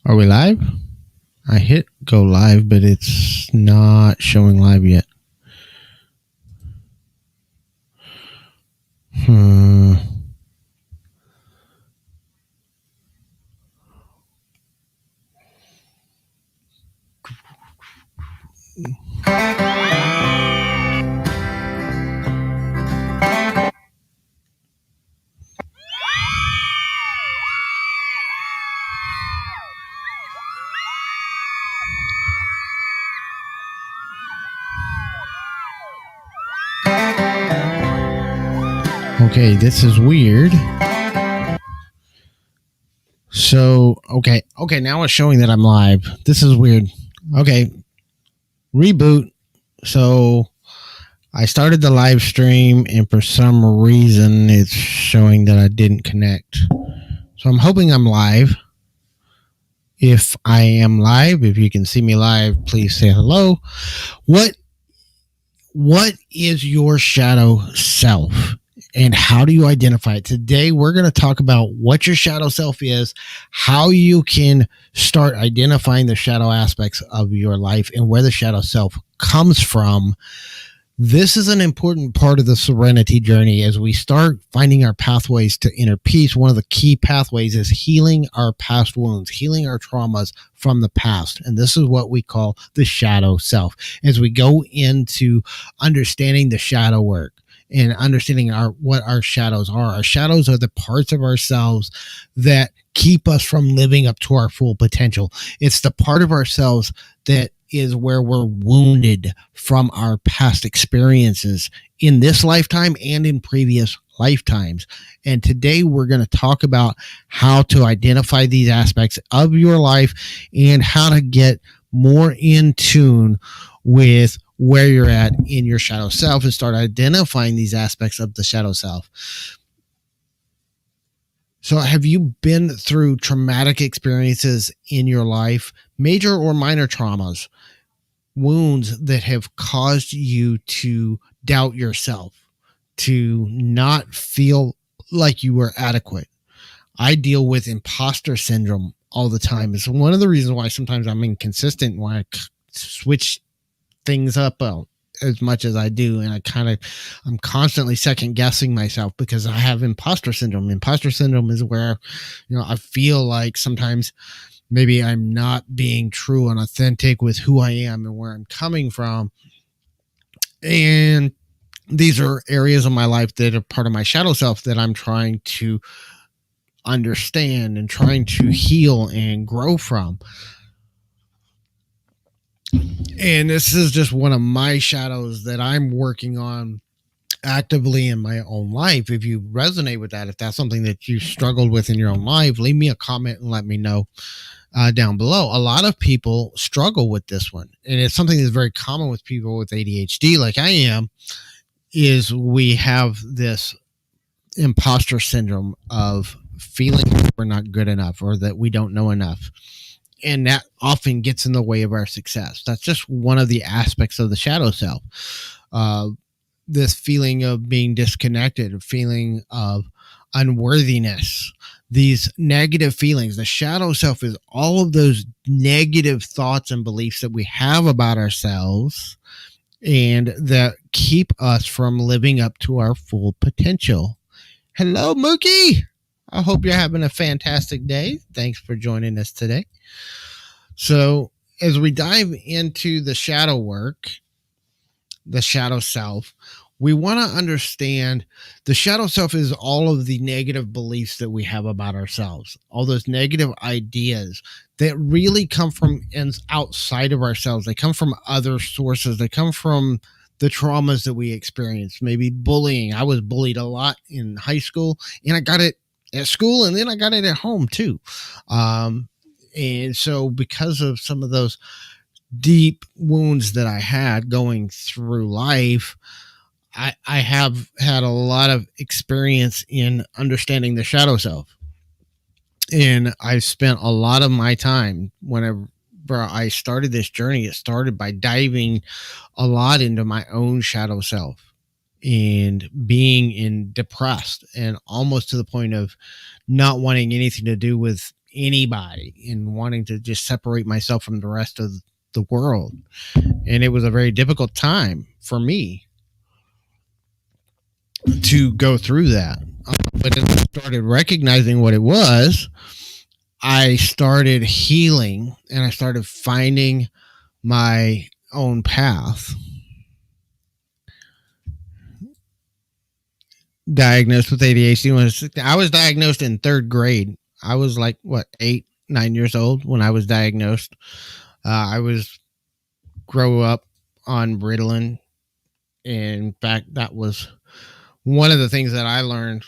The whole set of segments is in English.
Are we live? I hit go live, but it's not showing live yet. Hmm. Okay, this is weird. So, okay, now it's showing that I'm live. This is weird. Okay, reboot. So, I started the live stream, and for some reason, it's showing that I didn't connect. So, I'm hoping I'm live. If I am live, if you can see me live, please say hello. What is your shadow self? And how do you identify it? Today, we're going to talk about what your shadow self is, how you can start identifying the shadow aspects of your life, and where the shadow self comes from. This is an important part of the serenity journey as we start finding our pathways to inner peace. One of the key pathways is healing our past wounds, healing our traumas from the past. And this is what we call the shadow self. As we go into understanding the shadow work and understanding what our shadows are. Our shadows are the parts of ourselves that keep us from living up to our full potential. It's the part of ourselves that is where we're wounded from our past experiences in this lifetime and in previous lifetimes. And today we're going to talk about how to identify these aspects of your life and how to get more in tune with where you're at in your shadow self and start identifying these aspects of the shadow self. So have you been through traumatic experiences in your life, major or minor traumas, wounds that have caused you to doubt yourself, to not feel like you were adequate? I deal with imposter syndrome all the time. It's one of the reasons why sometimes I'm inconsistent, why I switch things up as much as I do. And I'm constantly second guessing myself because I have imposter syndrome. Imposter syndrome is where, I feel like sometimes maybe I'm not being true and authentic with who I am and where I'm coming from. And these are areas of my life that are part of my shadow self that I'm trying to understand and trying to heal and grow from. And this is just one of my shadows that I'm working on actively in my own life. If you resonate with that, if that's something that you struggled with in your own life, leave me a comment and let me know down below. A lot of people struggle with this one, and it's something that's very common with people with ADHD like I am, is we have this imposter syndrome of feeling like we're not good enough or that we don't know enough. And that often gets in the way of our success. That's just one of the aspects of the shadow self. This feeling of being disconnected, a feeling of unworthiness, these negative feelings. The shadow self is all of those negative thoughts and beliefs that we have about ourselves and that keep us from living up to our full potential. Hello, Mookie. I hope you're having a fantastic day. Thanks for joining us today. So, as we dive into the shadow work, the shadow self, we want to understand the shadow self is all of the negative beliefs that we have about ourselves, all those negative ideas that really come from outside of ourselves. They come from other sources. They come from the traumas that we experienced, maybe bullying. I was bullied a lot in high school, and I got it at school, and then I got it at home too. And so because of some of those deep wounds that I had going through life, I have had a lot of experience in understanding the shadow self. And I've spent a lot of my time whenever I started this journey. It started by diving a lot into my own shadow self and being depressed and almost to the point of not wanting anything to do with anybody and wanting to just separate myself from the rest of the world. And it was a very difficult time for me to go through that. But as I started recognizing what it was, I started healing and I started finding my own path. Diagnosed with ADHD when I was diagnosed in third grade. I was like, what, 8, 9 years old when I was diagnosed. I was grow up on Ritalin. In fact, that was one of the things that I learned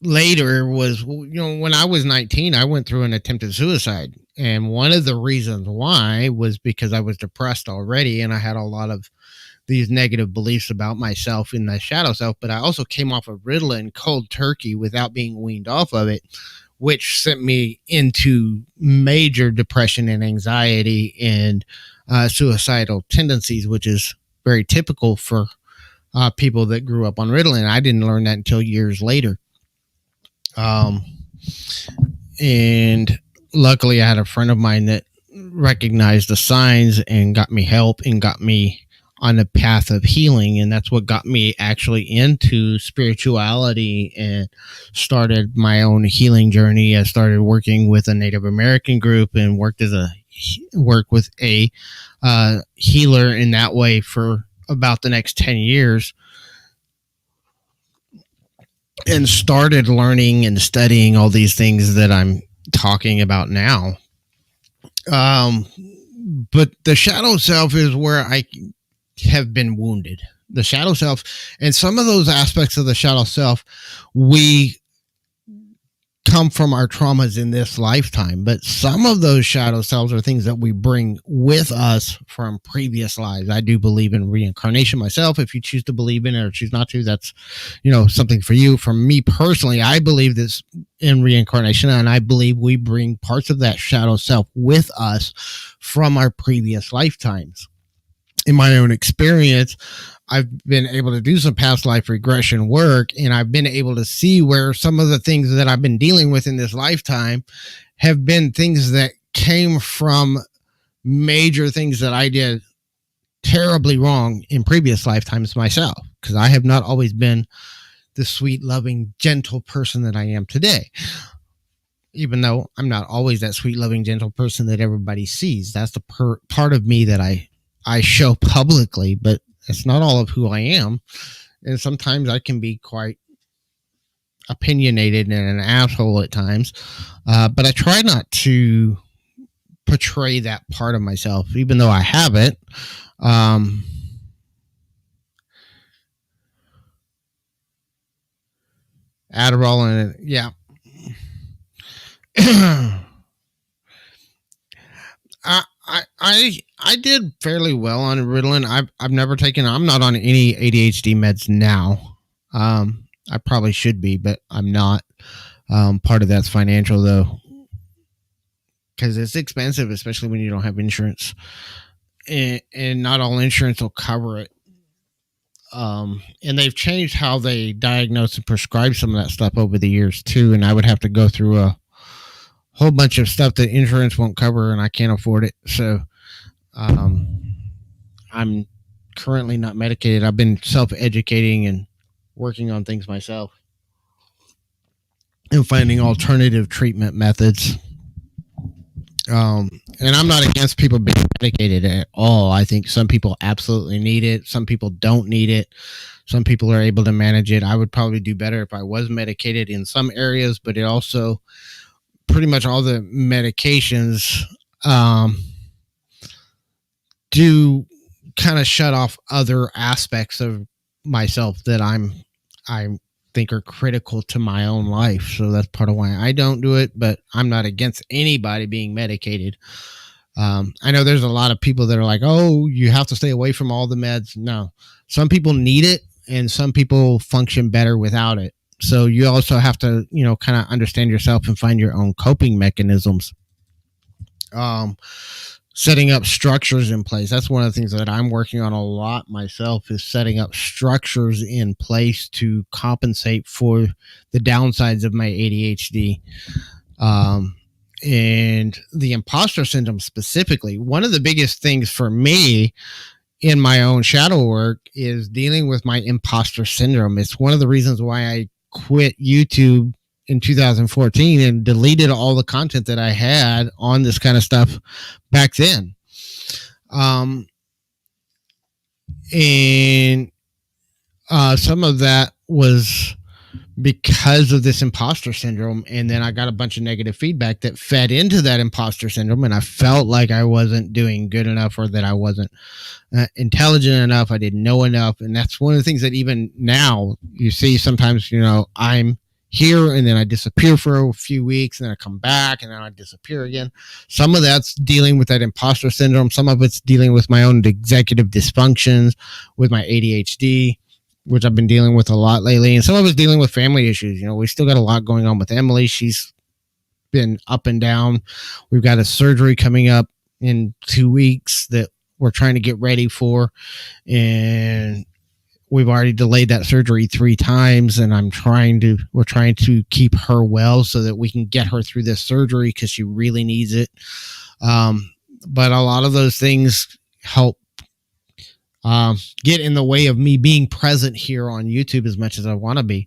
later was, when I was 19, I went through an attempted suicide. And one of the reasons why was because I was depressed already and I had a lot of these negative beliefs about myself in the shadow self. But I also came off of Ritalin cold turkey without being weaned off of it, which sent me into major depression and anxiety and suicidal tendencies, which is very typical for people that grew up on Ritalin. I didn't learn that until years later. And luckily I had a friend of mine that recognized the signs and got me help and got me on the path of healing. And that's what got me actually into spirituality and started my own healing journey. I started working with a Native American group and worked with a healer in that way for about the next 10 years. And started learning and studying all these things that I'm talking about now. But the shadow self is where I have been wounded. The shadow self, and some of those aspects of the shadow self, we come from our traumas in this lifetime, but some of those shadow selves are things that we bring with us from previous lives. I do believe in reincarnation myself. If you choose to believe in it or choose not to, that's, something for you. For me personally, I believe this in reincarnation, and I believe we bring parts of that shadow self with us from our previous lifetimes. In my own experience, I've been able to do some past life regression work, and I've been able to see where some of the things that I've been dealing with in this lifetime have been things that came from major things that I did terribly wrong in previous lifetimes myself, because I have not always been the sweet, loving, gentle person that I am today. Even though I'm not always that sweet, loving, gentle person that everybody sees. That's the part of me that I show publicly, but it's not all of who I am. And sometimes I can be quite opinionated and an asshole at times. But I try not to portray that part of myself, even though I have it. Adderall and yeah. I did fairly well on Ritalin. I've never taken. I'm not on any ADHD meds now. I probably should be, but I'm not. Part of that's financial though, because it's expensive, especially when you don't have insurance, and not all insurance will cover it. And they've changed how they diagnose and prescribe some of that stuff over the years too. And I would have to go through a whole bunch of stuff that insurance won't cover, and I can't afford it. So I'm currently not medicated. I've been self-educating and working on things myself and finding alternative treatment methods. And I'm not against people being medicated at all. I think some people absolutely need it. Some people don't need it. Some people are able to manage it. I would probably do better if I was medicated in some areas, but it also pretty much all the medications do kind of shut off other aspects of myself that I think are critical to my own life. So that's part of why I don't do it, but I'm not against anybody being medicated. I know there's a lot of people that are like, oh, you have to stay away from all the meds. No, some people need it and some people function better without it. So you also have to, kind of understand yourself and find your own coping mechanisms. Setting up structures in place. That's one of the things that I'm working on a lot myself, is setting up structures in place to compensate for the downsides of my ADHD. and the imposter syndrome specifically. One of the biggest things for me in my own shadow work is dealing with my imposter syndrome. It's one of the reasons why I quit YouTube in 2014 and deleted all the content that I had on this kind of stuff back then. And some of that was because of this imposter syndrome. And then I got a bunch of negative feedback that fed into that imposter syndrome. And I felt like I wasn't doing good enough, or that I wasn't intelligent enough. I didn't know enough. And that's one of the things that even now you see sometimes, I'm here and then I disappear for a few weeks and then I come back and then I disappear again. Some of that's dealing with that imposter syndrome. Some of it's dealing with my own executive dysfunctions, with my ADHD, which I've been dealing with a lot lately. And some of it's dealing with family issues. We still got a lot going on with Emily. She's been up and down. We've got a surgery coming up in 2 weeks that we're trying to get ready for. And we've already delayed that surgery 3 times. And we're trying to keep her well so that we can get her through this surgery, because she really needs it. But a lot of those things help get in the way of me being present here on YouTube as much as I want to be.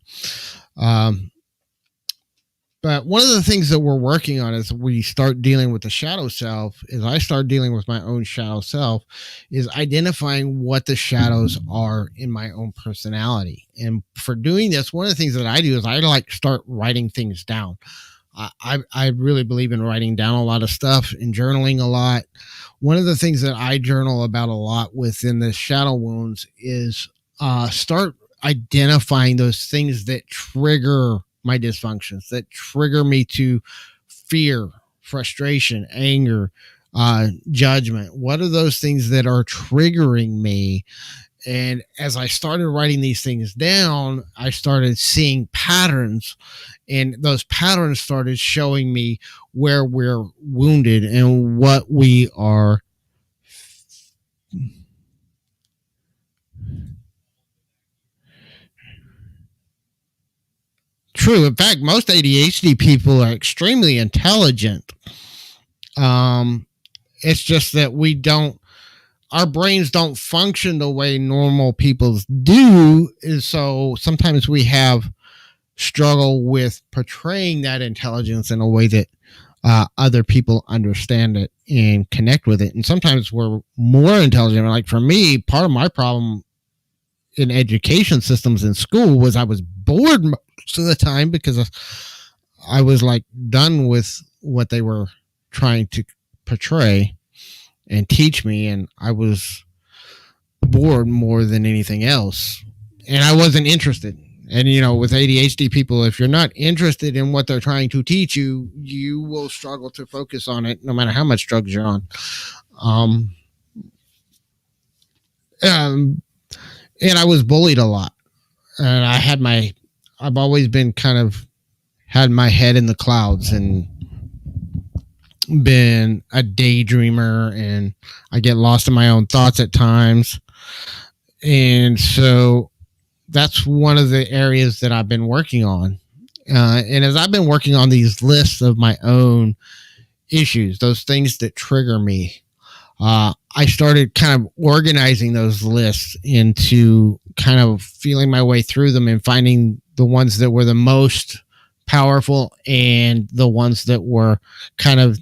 But one of the things that we're working on as we start dealing with the shadow self, is I start dealing with my own shadow self, is identifying what the shadows are in my own personality. And for doing this, one of the things that I do is I start writing things down. I really believe in writing down a lot of stuff and journaling a lot. One of the things that I journal about a lot within the shadow wounds is start identifying those things that trigger my dysfunctions, that trigger me to fear, frustration, anger, judgment. What are those things that are triggering me? And as I started writing these things down, I started seeing patterns, and those patterns started showing me where we're wounded and what we are. True. In fact, most ADHD people are extremely intelligent. It's just that our brains don't function the way normal people's do. So sometimes we have struggle with portraying that intelligence in a way that other people understand it and connect with it. And sometimes we're more intelligent. Like for me, part of my problem in education systems in school was I was bored most of the time, because I was done with what they were trying to portray and teach me, and I was bored more than anything else, and I wasn't interested. And with ADHD people, if you're not interested in what they're trying to teach you, you will struggle to focus on it, no matter how much drugs you're on. And I was bullied a lot, and I've always been had my head in the clouds and been a daydreamer, and I get lost in my own thoughts at times. And so that's one of the areas that I've been working on. And as I've been working on these lists of my own issues, those things that trigger me, I started kind of organizing those lists into kind of feeling my way through them and finding the ones that were the most powerful and the ones that were kind of,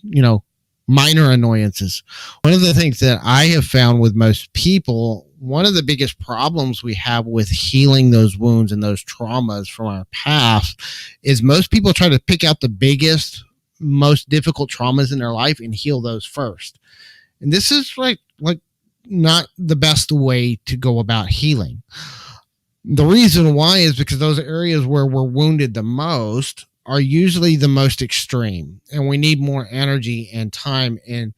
minor annoyances. One of the things that I have found with most people, one of the biggest problems we have with healing those wounds and those traumas from our past is most people try to pick out the biggest, most difficult traumas in their life and heal those first. And this is like not the best way to go about healing. The reason why is because those areas where we're wounded the most are usually the most extreme, and we need more energy and time and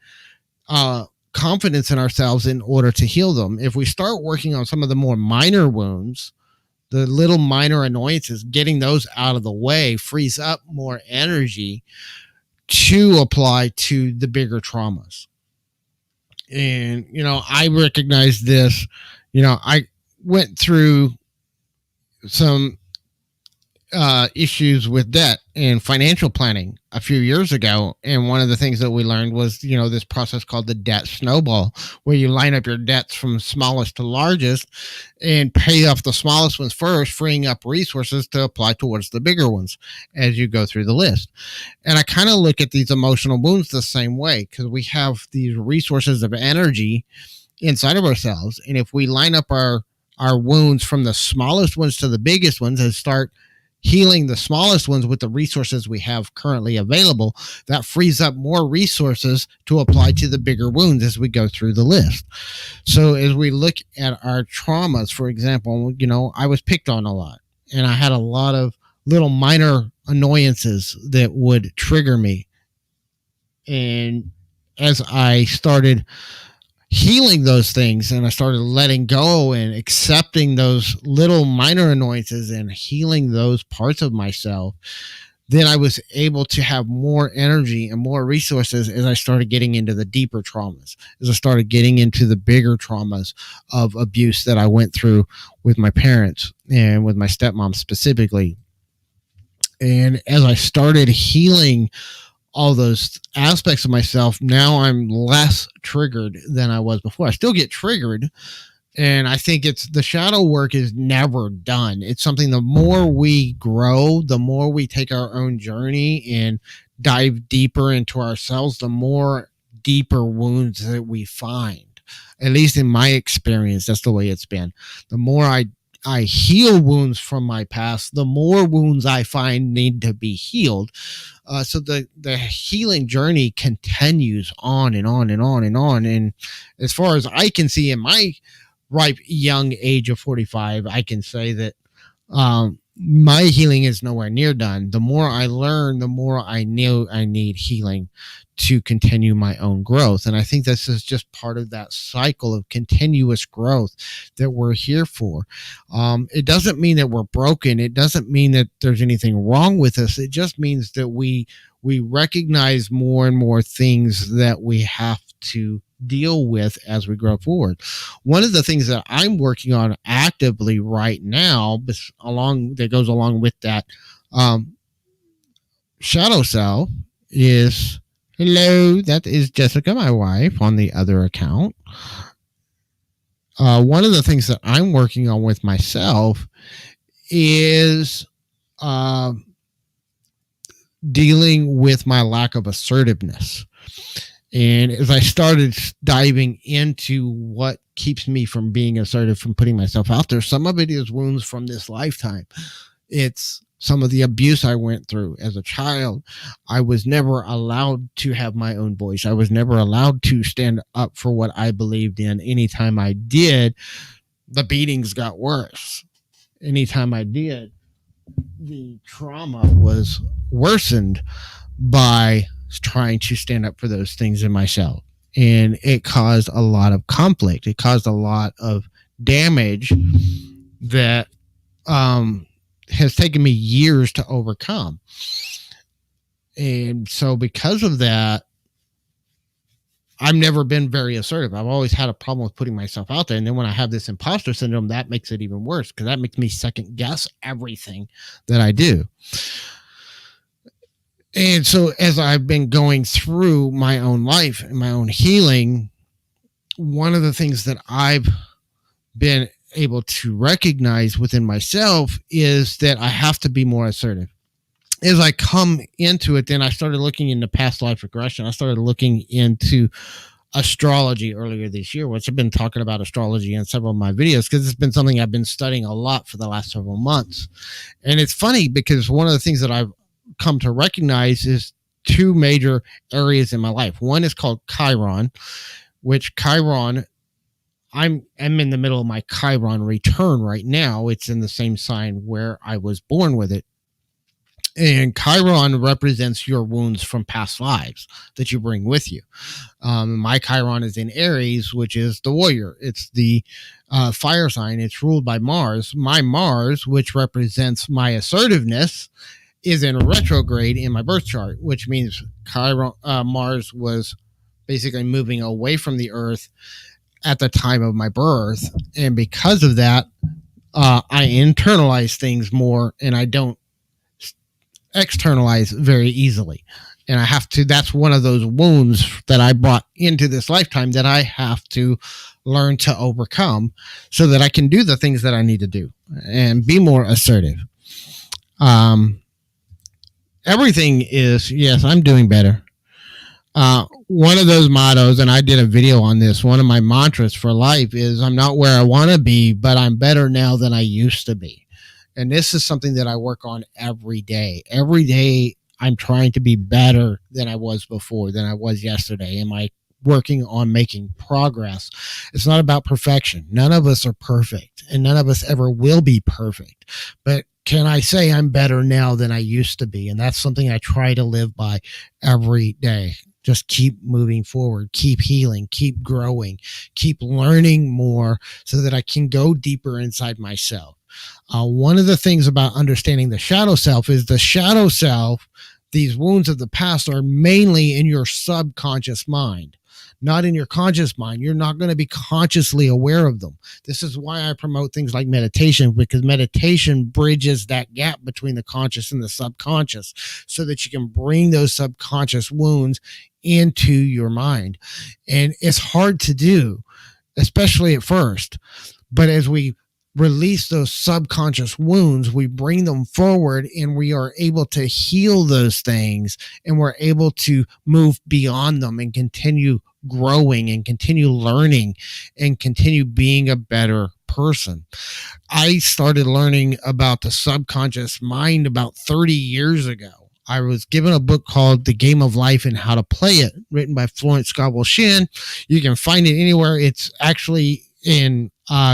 confidence in ourselves in order to heal them. If we start working on some of the more minor wounds, the little minor annoyances, getting those out of the way frees up more energy to apply to the bigger traumas. And, I recognize this. I went through some issues with debt and financial planning a few years ago. And one of the things that we learned was, this process called the debt snowball, where you line up your debts from smallest to largest and pay off the smallest ones first, freeing up resources to apply towards the bigger ones as you go through the list. And I kind of look at these emotional wounds the same way, because we have these resources of energy inside of ourselves. And if we line up our wounds from the smallest ones to the biggest ones and start healing the smallest ones with the resources we have currently available, that frees up more resources to apply to the bigger wounds as we go through the list. So as we look at our traumas, for example, I was picked on a lot, and I had a lot of little minor annoyances that would trigger me. And as I started healing those things and I started letting go and accepting those little minor annoyances and healing those parts of myself, then I was able to have more energy and more resources as I started getting into the deeper traumas, as I started getting into the bigger traumas of abuse that I went through with my parents and with my stepmom specifically. And as I started healing all those aspects of myself, now I'm less triggered than I was before. I still get triggered, and I think it's the shadow work is never done. It's something, the more we grow, the more we take our own journey and dive deeper into ourselves, the more deeper wounds that we find. At least in my experience, that's the way it's been. The more I heal wounds from my past, the more wounds I find need to be healed. So the healing journey continues on and on and on and on. And as far as I can see in my ripe young age of 45, I can say that my healing is nowhere near done. The more I learn, the more I know I need healing to continue my own growth. And I think this is just part of that cycle of continuous growth that we're here for. It doesn't mean that we're broken. It doesn't mean that there's anything wrong with us. It just means that we recognize more and more things that we have to deal with as we grow forward. One of the things that I'm working on actively right now, that goes along with that shadow self, is, hello, that is Jessica, my wife, on the other account. One of the things that I'm working on with myself is dealing with my lack of assertiveness. And as I started diving into what keeps me from being assertive, from putting myself out there, some of it is wounds from this lifetime. It's some of the abuse I went through as a child. I was never allowed to have my own voice. I was never allowed to stand up for what I believed in. Anytime I did, the beatings got worse. Anytime I did, the trauma was worsened by trying to stand up for those things in myself. And it caused a lot of conflict. It caused a lot of damage that has taken me years to overcome. And so because of that, I've never been very assertive. I've always had a problem with putting myself out there. And then when I have this imposter syndrome, that makes it even worse, because that makes me second guess everything that I do. And so as I've been going through my own life and my own healing, one of the things that I've been able to recognize within myself is that I have to be more assertive. As I come into it, then I started looking into past life regression. I started looking into astrology earlier this year, which I've been talking about astrology in several of my videos because it's been something I've been studying a lot for the last several months. And it's funny because one of the things that I've come to recognize is two major areas in my life. One is called Chiron, which Chiron, I'm in the middle of my Chiron return right now. It's in the same sign where I was born with it. And Chiron represents your wounds from past lives that you bring with you. My Chiron is in Aries, which is the warrior. It's the fire sign. It's ruled by Mars. My Mars, which represents my assertiveness, is in retrograde in my birth chart, which means Mars was basically moving away from the Earth at the time of my birth. And because of that, I internalize things more, and I don't externalize very easily. And I have to, that's one of those wounds that I brought into this lifetime that I have to learn to overcome so that I can do the things that I need to do and be more assertive. Um, Everything is, yes, I'm doing better. One of those mottos, and I did a video on this, one of my mantras for life is I'm not where I want to be, but I'm better now than I used to be. And this is something that I work on every day. Every day, I'm trying to be better than I was before, than I was yesterday. Am I working on making progress? It's not about perfection. None of us are perfect, and none of us ever will be perfect. But can I say I'm better now than I used to be? And that's something I try to live by every day. Just keep moving forward, keep healing, keep growing, keep learning more so that I can go deeper inside myself. One of the things about understanding the shadow self is the shadow self, these wounds of the past are mainly in your subconscious mind, not in your conscious mind. You're not going to be consciously aware of them. This is why I promote things like meditation, because meditation bridges that gap between the conscious and the subconscious so that you can bring those subconscious wounds into your mind. And it's hard to do, especially at first. But as we release those subconscious wounds, we bring them forward and we are able to heal those things, and we're able to move beyond them and continue growing and continue learning and continue being a better person. I started learning about the subconscious mind about 30 years ago. I was given a book called The Game of Life and How to Play It, written by Florence Scovel Shinn. You can find it anywhere. It's actually in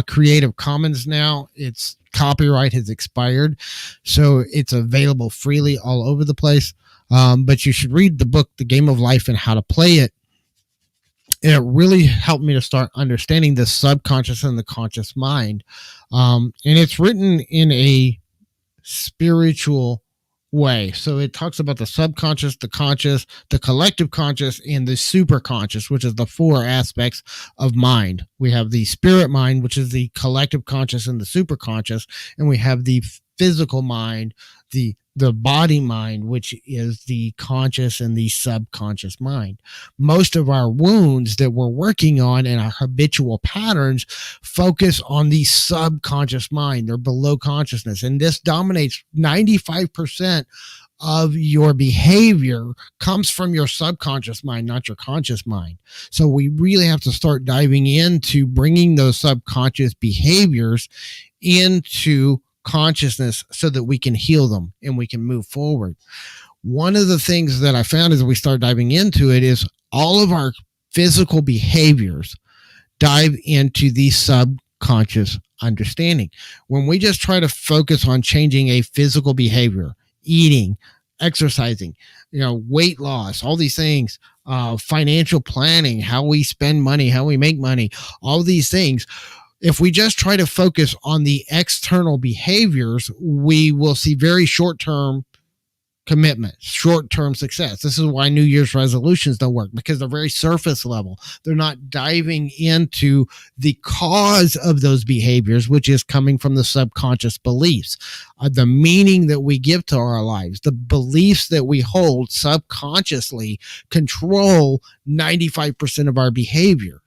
Creative Commons now. Its copyright has expired, so it's available freely all over the place. But you should read the book, The Game of Life and How to Play It. And it really helped me to start understanding the subconscious and the conscious mind. And it's written in a spiritual way. So it talks about the subconscious, the conscious, the collective conscious, and the superconscious, which is the four aspects of mind. We have the spirit mind, which is the collective conscious and the superconscious, and we have the physical mind, the body mind, which is the conscious and the subconscious mind. Most of our wounds that we're working on and our habitual patterns focus on the subconscious mind. They're below consciousness. And this dominates 95% of your behavior comes from your subconscious mind, not your conscious mind. So we really have to start diving into bringing those subconscious behaviors into consciousness so that we can heal them and we can move forward. One of the things that I found as we start diving into it is all of our physical behaviors dive into the subconscious understanding. When we just try to focus on changing a physical behavior, eating, exercising, weight loss, all these things, financial planning, how we spend money, how we make money, all these things, if we just try to focus on the external behaviors, we will see very short-term commitment, short-term success. This is why New Year's resolutions don't work, because they're very surface level. They're not diving into the cause of those behaviors, which is coming from the subconscious beliefs, the meaning that we give to our lives, the beliefs that we hold subconsciously control 95% of our behavior.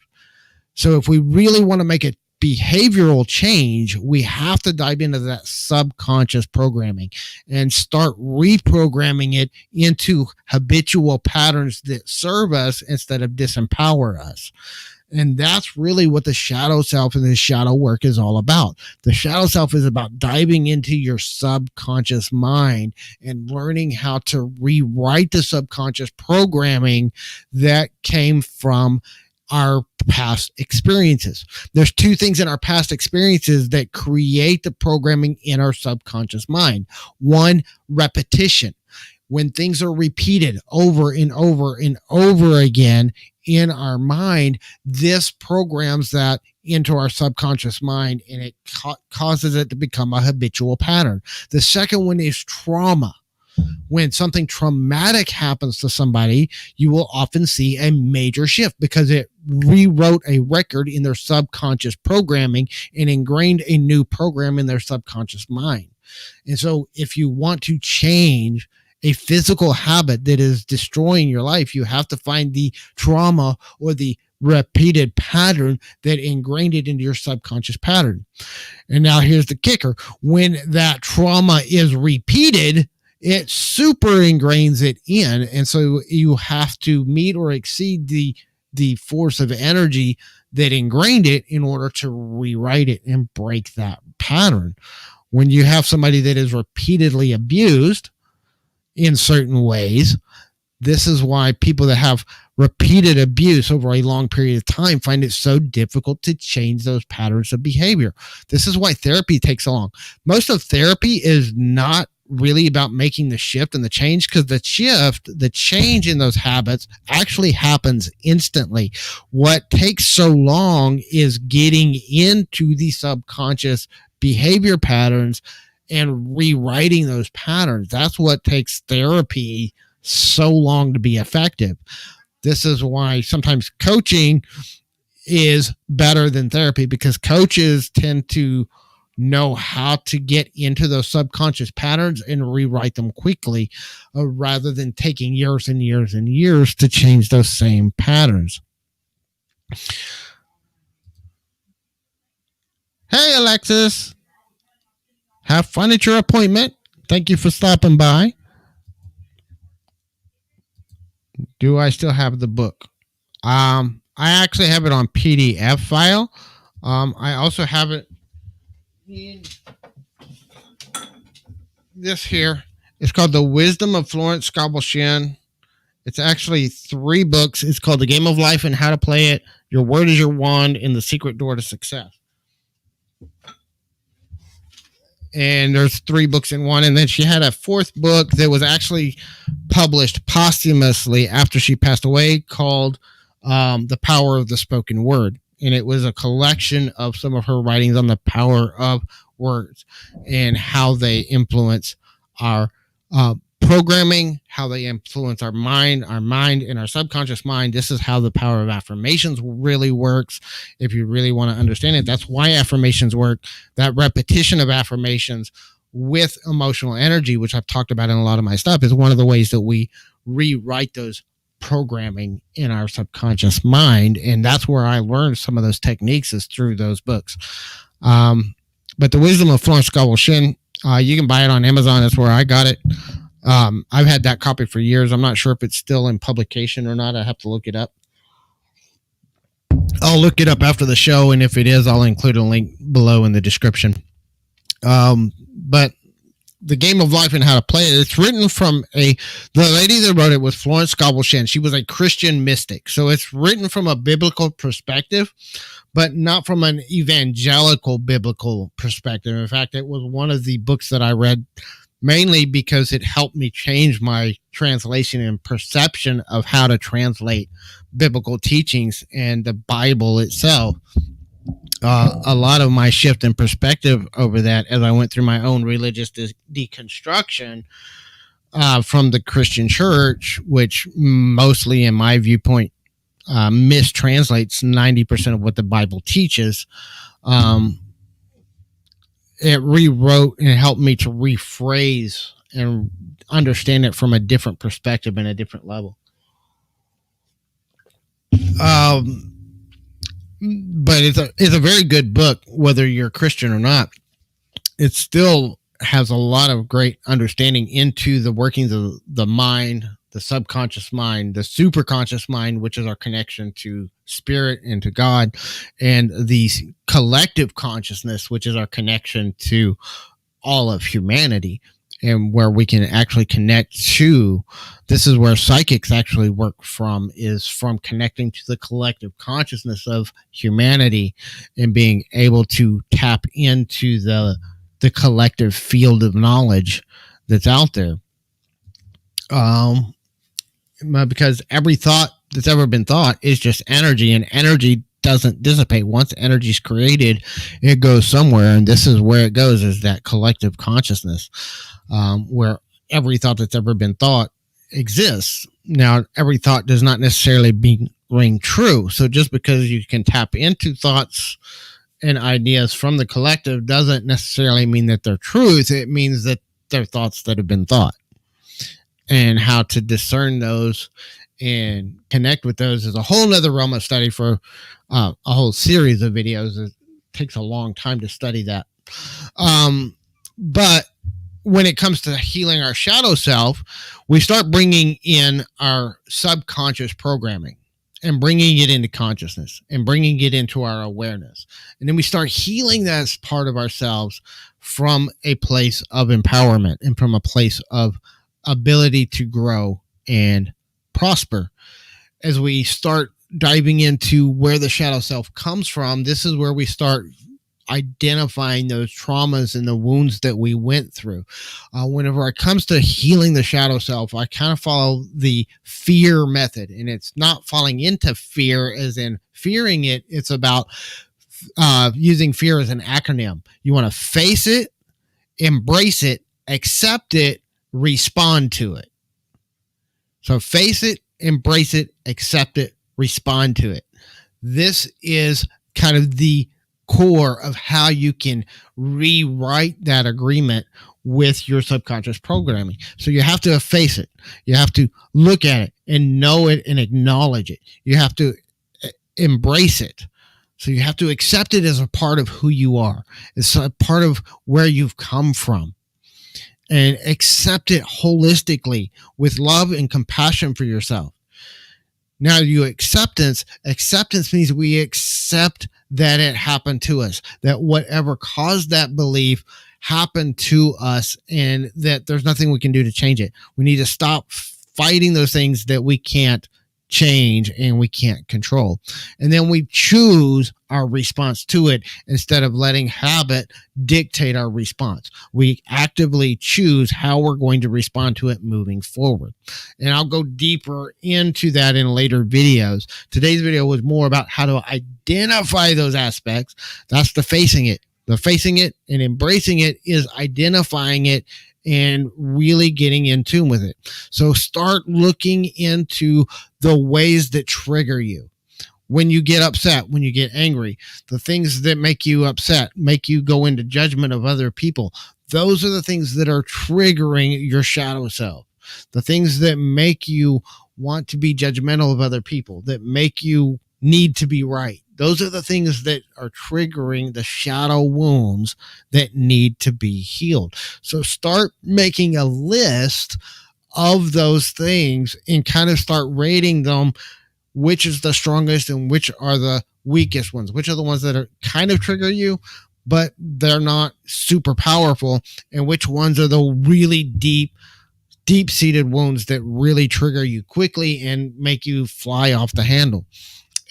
So if we really want to make a behavioral change, we have to dive into that subconscious programming and start reprogramming it into habitual patterns that serve us instead of disempower us. And that's really what the shadow self and the shadow work is all about. The shadow self is about diving into your subconscious mind and learning how to rewrite the subconscious programming that came from our past experiences. There's two things in our past experiences that create the programming in our subconscious mind. One, repetition. When things are repeated over and over and over again in our mind, this programs that into our subconscious mind, and it causes it to become a habitual pattern. The second one is trauma. When something traumatic happens to somebody, you will often see a major shift because it rewrote a record in their subconscious programming and ingrained a new program in their subconscious mind. And so if you want to change a physical habit that is destroying your life, you have to find the trauma or the repeated pattern that ingrained it into your subconscious pattern. And now here's the kicker. When that trauma is repeated, it super ingrains it in. And so you have to meet or exceed the force of energy that ingrained it in order to rewrite it and break that pattern. When you have somebody that is repeatedly abused in certain ways, this is why people that have repeated abuse over a long period of time find it so difficult to change those patterns of behavior. This is why therapy takes so long. Most of therapy is not really about making the shift and the change, because the change in those habits actually happens instantly. What takes so long is getting into the subconscious behavior patterns and rewriting those patterns. That's what takes therapy so long to be effective. This is why sometimes coaching is better than therapy, because coaches tend to know how to get into those subconscious patterns and rewrite them quickly, rather than taking years and years and years to change those same patterns. Hey, Alexis. Have fun at your appointment. Thank you for stopping by. Do I still have the book? I actually have it on PDF file. I also have it in this here. It's called The Wisdom of Florence Scovel Shinn. It's actually 3 books. It's called The Game of Life and How to Play It, Your Word is Your Wand, and The Secret Door to Success. And there's 3 books in one. And then she had a 4th book that was actually published posthumously after she passed away, called The Power of the Spoken Word. And it was a collection of some of her writings on the power of words and how they influence our programming, how they influence our mind and our subconscious mind. This is how the power of affirmations really works. If you really want to understand it, that's why affirmations work. That repetition of affirmations with emotional energy, which I've talked about in a lot of my stuff, is one of the ways that we rewrite those programming in our subconscious mind. And that's where I learned some of those techniques, is through those books. But The Wisdom of Florence Scovel Shinn, you can buy it on Amazon. That's where I got it. I've had that copy for years. I'm not sure if it's still in publication or not. I have to look it up. I'll look it up after the show, and if it is, I'll include a link below in the description. But The Game of Life and How to Play It, it's written from the lady that wrote it was Florence Scovel Shinn. She was a Christian mystic. So it's written from a biblical perspective, but not from an evangelical biblical perspective. In fact, it was one of the books that I read mainly because it helped me change my translation and perception of how to translate biblical teachings and the Bible itself. A lot of my shift in perspective over that, as I went through my own religious deconstruction from the Christian church, which mostly, in my viewpoint, mistranslates 90% of what the Bible teaches. It rewrote and helped me to rephrase and understand it from a different perspective and a different level. But it's a very good book, whether you're Christian or not. It still has a lot of great understanding into the workings of the mind, the subconscious mind, the superconscious mind, which is our connection to spirit and to God, and the collective consciousness, which is our connection to all of humanity, and where we can actually connect to. This is where psychics actually work from, is from connecting to the collective consciousness of humanity and being able to tap into the collective field of knowledge that's out there. Because every thought that's ever been thought is just energy, and energy doesn't dissipate. Once energy is created, it goes somewhere, and this is where it goes, is that collective consciousness, where every thought that's ever been thought exists. Now, every thought does not necessarily ring true. So just because you can tap into thoughts and ideas from the collective doesn't necessarily mean that they're truth. It means that they're thoughts that have been thought. and how to discern those and connect with those is a whole nother realm of study for a whole series of videos. It takes a long time to study that. But when it comes to healing our shadow self, we start bringing in our subconscious programming and bringing it into consciousness and bringing it into our awareness. And then we start healing that part of ourselves from a place of empowerment and from a place of ability to grow and prosper. As we start diving into where the shadow self comes from, this is where we start identifying those traumas and the wounds that we went through. Whenever it comes to healing the shadow self, I kind of follow the fear method, and it's not falling into fear as in fearing it. It's about using fear as an acronym. You want to face it, embrace it, accept it, respond to it. So face it, embrace it, accept it, respond to it. This is kind of the core of how you can rewrite that agreement with your subconscious programming. So you have to face it. You have to look at it and know it and acknowledge it. You have to embrace it. So you have to accept it as a part of who you are. It's a part of where you've come from. And accept it holistically with love and compassion for yourself. Now, acceptance means we accept that it happened to us, that whatever caused that belief happened to us, and that there's nothing we can do to change it. We need to stop fighting those things that we can't change and we can't control. And then we choose our response to it instead of letting habit dictate our response. We actively choose how we're going to respond to it moving forward. And I'll go deeper into that in later videos. Today's video was more about how to identify those aspects. That's the facing it. The facing it and embracing it is identifying it and really getting in tune with it. So start looking into the ways that trigger you. When you get upset, when you get angry, the things that make you upset, make you go into judgment of other people. Those are the things that are triggering your shadow self. The things that make you want to be judgmental of other people, that make you need to be right. Those are the things that are triggering the shadow wounds that need to be healed. So start making a list of those things and kind of start rating them, which is the strongest and which are the weakest ones, which are the ones that are kind of trigger you, but they're not super powerful, and which ones are the really deep-seated wounds that really trigger you quickly and make you fly off the handle.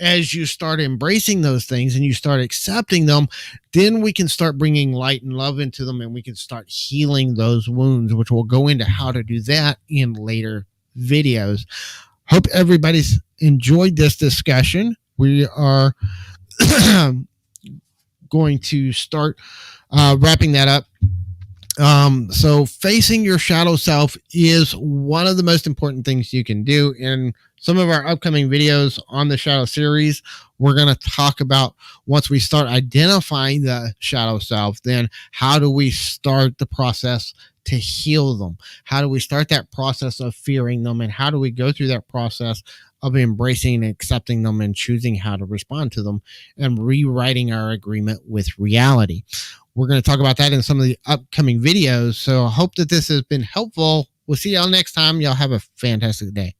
As you start embracing those things and you start accepting them, then we can start bringing light and love into them, and we can start healing those wounds, which we'll go into how to do that in later videos. Hope everybody's enjoyed this discussion. We are going to start wrapping that up. So facing your shadow self is one of the most important things you can do. In some of our upcoming videos on the shadow series, we're going to talk about, once we start identifying the shadow self, then how do we start the process to heal them? How do we start that process of fearing them? And how do we go through that process of embracing and accepting them and choosing how to respond to them and rewriting our agreement with reality? We're going to talk about that in some of the upcoming videos. So I hope that this has been helpful. We'll see y'all next time. Y'all have a fantastic day.